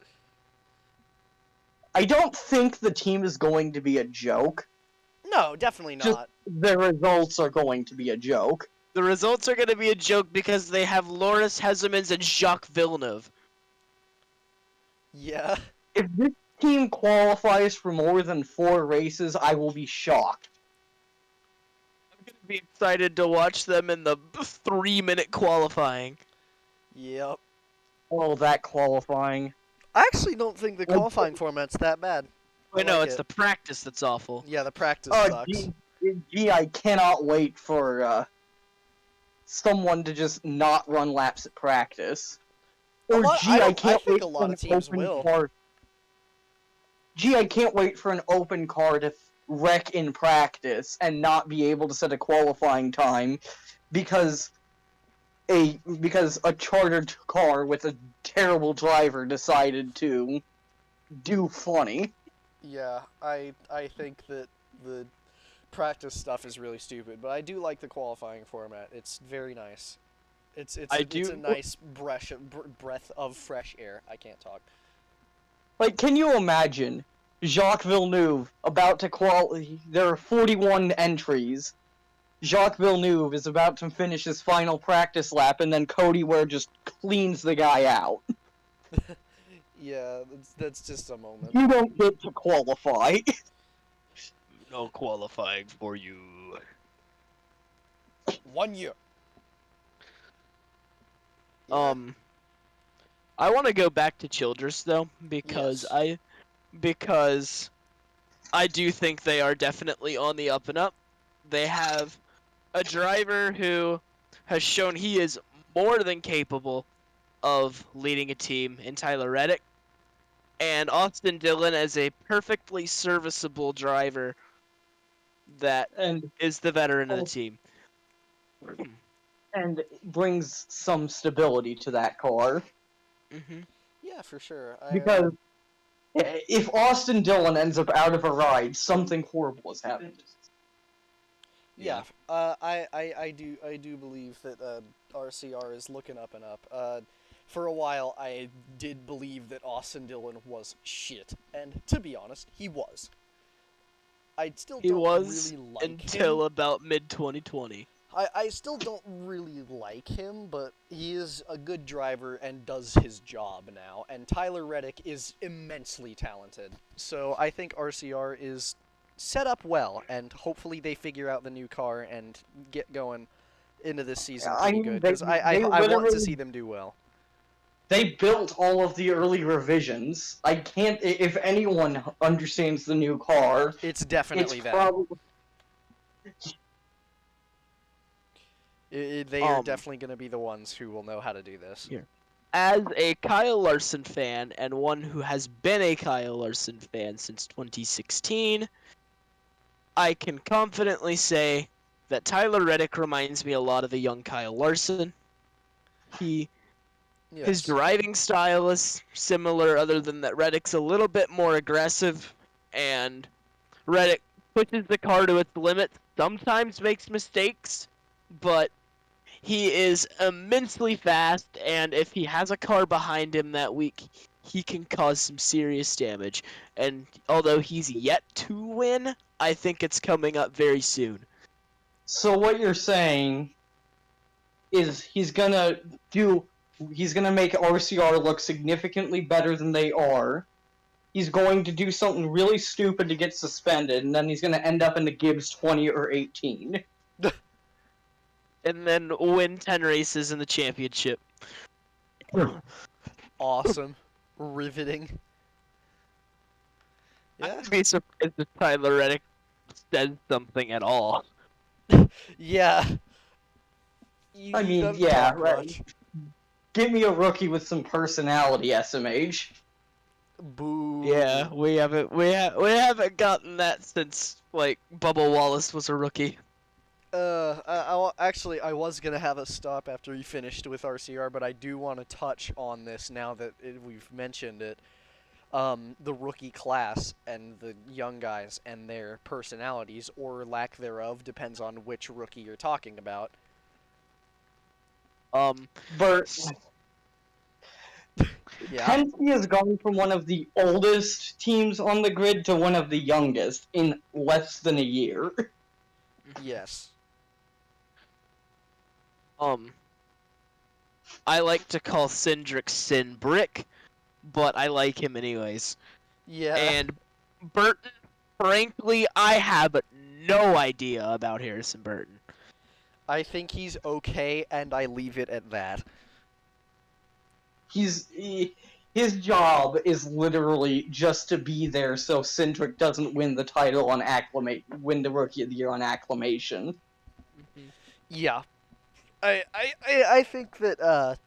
I don't think the team is going to be a joke. No, definitely Just not. the results are going to be a joke. The results are gonna be a joke because they have Loris Hezemans and Jacques Villeneuve. Yeah. If this team qualifies for more than 4 races, I will be shocked. I'm gonna be excited to watch them in the 3-minute qualifying. Yep. Oh, that qualifying. I actually don't think the qualifying format's that bad. I Wait, no, like it's it. the practice that's awful. Yeah, the practice Oh, sucks. gee, I cannot wait for someone to just not run laps at practice. Or I can't think wait a for lot an of teams open will. car. Gee, I can't wait for an open car to wreck in practice and not be able to set a qualifying time because a chartered car with a terrible driver decided to do funny. Yeah, I think that the practice stuff is really stupid, but I do like the qualifying format. It's very nice. It's a nice breath of fresh air. I can't talk. Like, can you imagine Jacques Villeneuve about to there are 41 entries. Jacques Villeneuve is about to finish his final practice lap, and then Cody Ware just cleans the guy out. Yeah, that's just a moment. You don't get to qualify. No qualifying for you. 1 year. I want to go back to Childress though, because Yes. I do think they are definitely on the up and up. They have a driver who has shown he is more than capable of leading a team in Tyler Reddick, and Austin Dillon as a perfectly serviceable driver that and is the veteran of the team. and brings some stability to that car. Mm-hmm. Yeah, for sure. Because if Austin Dillon ends up out of a ride, something horrible has happened. Yeah, I do believe that RCR is looking up and up. For a while, I did believe that Austin Dillon was shit, and to be honest, he was. I still He don't was really like until him. about mid-2020. I still don't really like him, but he is a good driver and does his job now. And Tyler Reddick is immensely talented. So I think RCR is set up well, and hopefully they figure out the new car and get going into this season I pretty mean, good, because I want to see them do well. They built all of the early revisions. I can't. If anyone understands the new car, It's it's definitely them. probably. They are definitely going to be the ones who will know how to do this. Here. As a Kyle Larson fan, and one who has been a Kyle Larson fan since 2016, I can confidently say that Tyler Reddick reminds me a lot of a young Kyle Larson. His Yes. driving style is similar, other than that Reddick's a little bit more aggressive, and Reddick pushes the car to its limits, sometimes makes mistakes, but he is immensely fast, and if he has a car behind him that week, he can cause some serious damage. And although he's yet to win, I think it's coming up very soon. So what you're saying is he's gonna make RCR look significantly better than they are. He's going to do something really stupid to get suspended, and then he's gonna end up in the Gibbs 20 or 18. And then win 10 races in the championship. Awesome. Riveting. Yeah. I'd be surprised if Tyler Reddick says something at all. Yeah. I He mean, doesn't yeah, talk right. much. Give me a rookie with some personality, SMH. Boo. Yeah, we haven't gotten that since like Bubba Wallace was a rookie. Actually, I was gonna have a stop after we finished with RCR, but I do want to touch on this now that we've mentioned it. The rookie class and the young guys and their personalities, or lack thereof, depends on which rookie you're talking about. Bert, Yeah. Penske has gone from one of the oldest teams on the grid to one of the youngest in less than a year. Yes. I like to call Cindric Sin Brick, but I like him anyways. Yeah. And Burton, frankly, I have no idea about Harrison Burton. I think he's okay, and I leave it at that. His job is literally just to be there so Cindric doesn't win the title on win the Rookie of the Year on acclamation. Yeah. I think that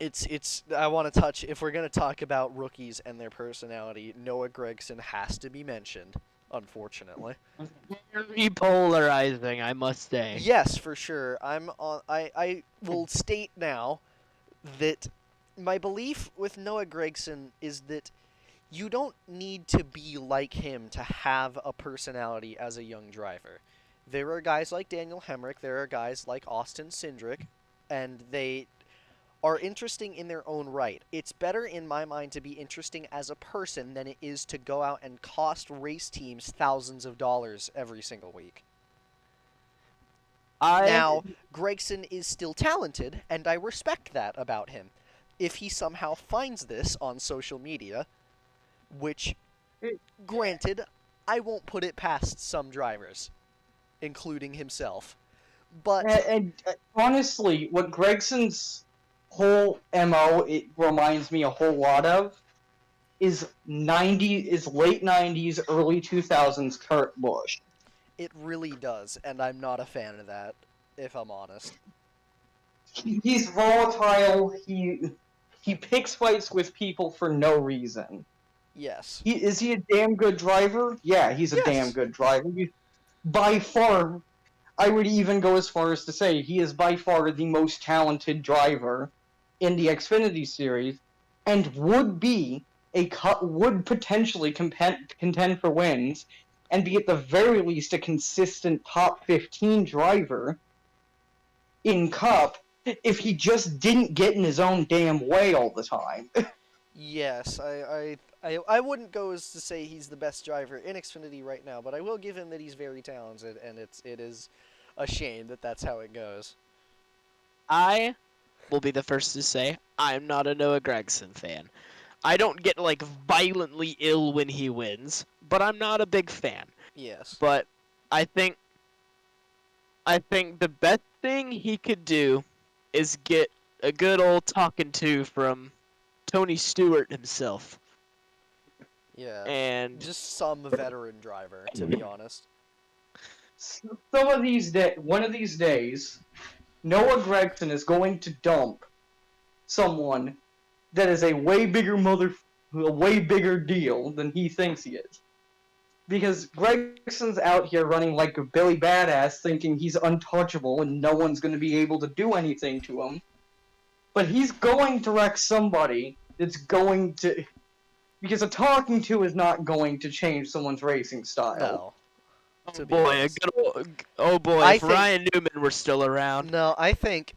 it's I want to touch, if we're going to talk about rookies and their personality, Noah Gragson has to be mentioned, unfortunately. Very polarizing, I must say. Yes, for sure. I will state now that my belief with Noah Gragson is that you don't need to be like him to have a personality as a young driver. There are guys like Daniel Hemrick, there are guys like Austin Cindric, and they are interesting in their own right. It's better, in my mind, to be interesting as a person than it is to go out and cost race teams thousands of dollars every single week. I Now, Gregson is still talented, and I respect that about him. If he somehow finds this on social media, which, granted, I won't put it past some drivers, including himself. But, and honestly, what Gregson's whole MO it reminds me a whole lot of is late 90s, early 2000s Kurt Busch. it really does, and I'm not a fan of that, if I'm honest. He's volatile. He picks fights with people for no reason. Yes. Is he a damn good driver? Yeah, he's a damn Yes. good driver. By far, I would even go as far as to say he is by far the most talented driver in the Xfinity series, and would potentially contend for wins, and be at the very least a consistent top 15 driver in Cup if he just didn't get in his own damn way all the time. Yes, I wouldn't go as to say he's the best driver in Xfinity right now, but I will give him that he's very talented, and it is a shame that that's how it goes. I will be the first to say I'm not a Noah Gragson fan. I don't get like violently ill when he wins, but I'm not a big fan. Yes. But I think I think the best thing he could do is get a good old talking to from Tony Stewart himself. Yeah. And Just some veteran driver, to be honest. One of these days, Noah Gregson is going to dump someone that is a way bigger deal than he thinks he is. Because Gregson's out here running like a Billy Badass, thinking he's untouchable and no one's going to be able to do anything to him. But he's going to wreck somebody that's going to. Because a talking to is not going to change someone's racing style. No. oh To be boy, honest. oh boy, I if think Ryan Newman were still around. no, I think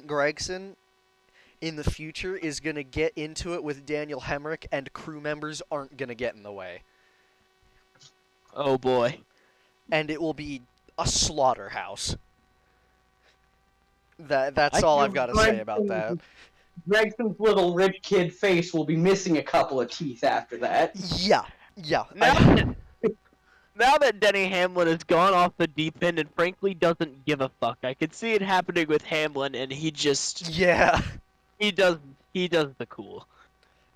Gregson in the future is gonna get into it with Daniel Hemrick, and crew members aren't gonna get in the way, Oh boy. and it will be a slaughterhouse. That's I all I've got to say about Gregson, that. Gregson's little rich kid face will be missing a couple of teeth after that. Yeah, yeah. Now that Denny Hamlin has gone off the deep end and frankly doesn't give a fuck, I could see it happening with Hamlin, and Yeah, he does he does the cool.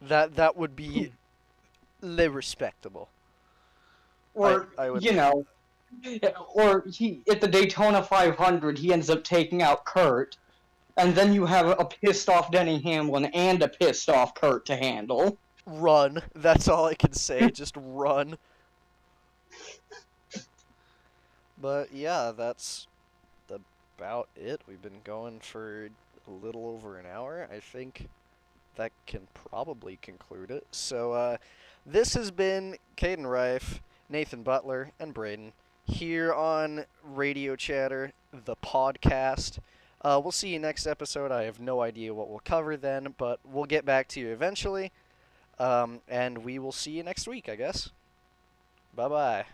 that would be le respectable. Or, I would. you know, or he at the Daytona 500 he ends up taking out Kurt, and then you have a pissed off Denny Hamlin and a pissed off Kurt to handle. Run. That's all I can say. Just run. But yeah, that's about it. We've been going for a little over an hour. I think that can probably conclude it. So, this has been Cayden Riffe, Nathan Butler, and Brayden here on Radio Chatter, the podcast. We'll see you next episode. I have no idea what we'll cover then, but we'll get back to you eventually. And we will see you next week, I guess. Bye bye.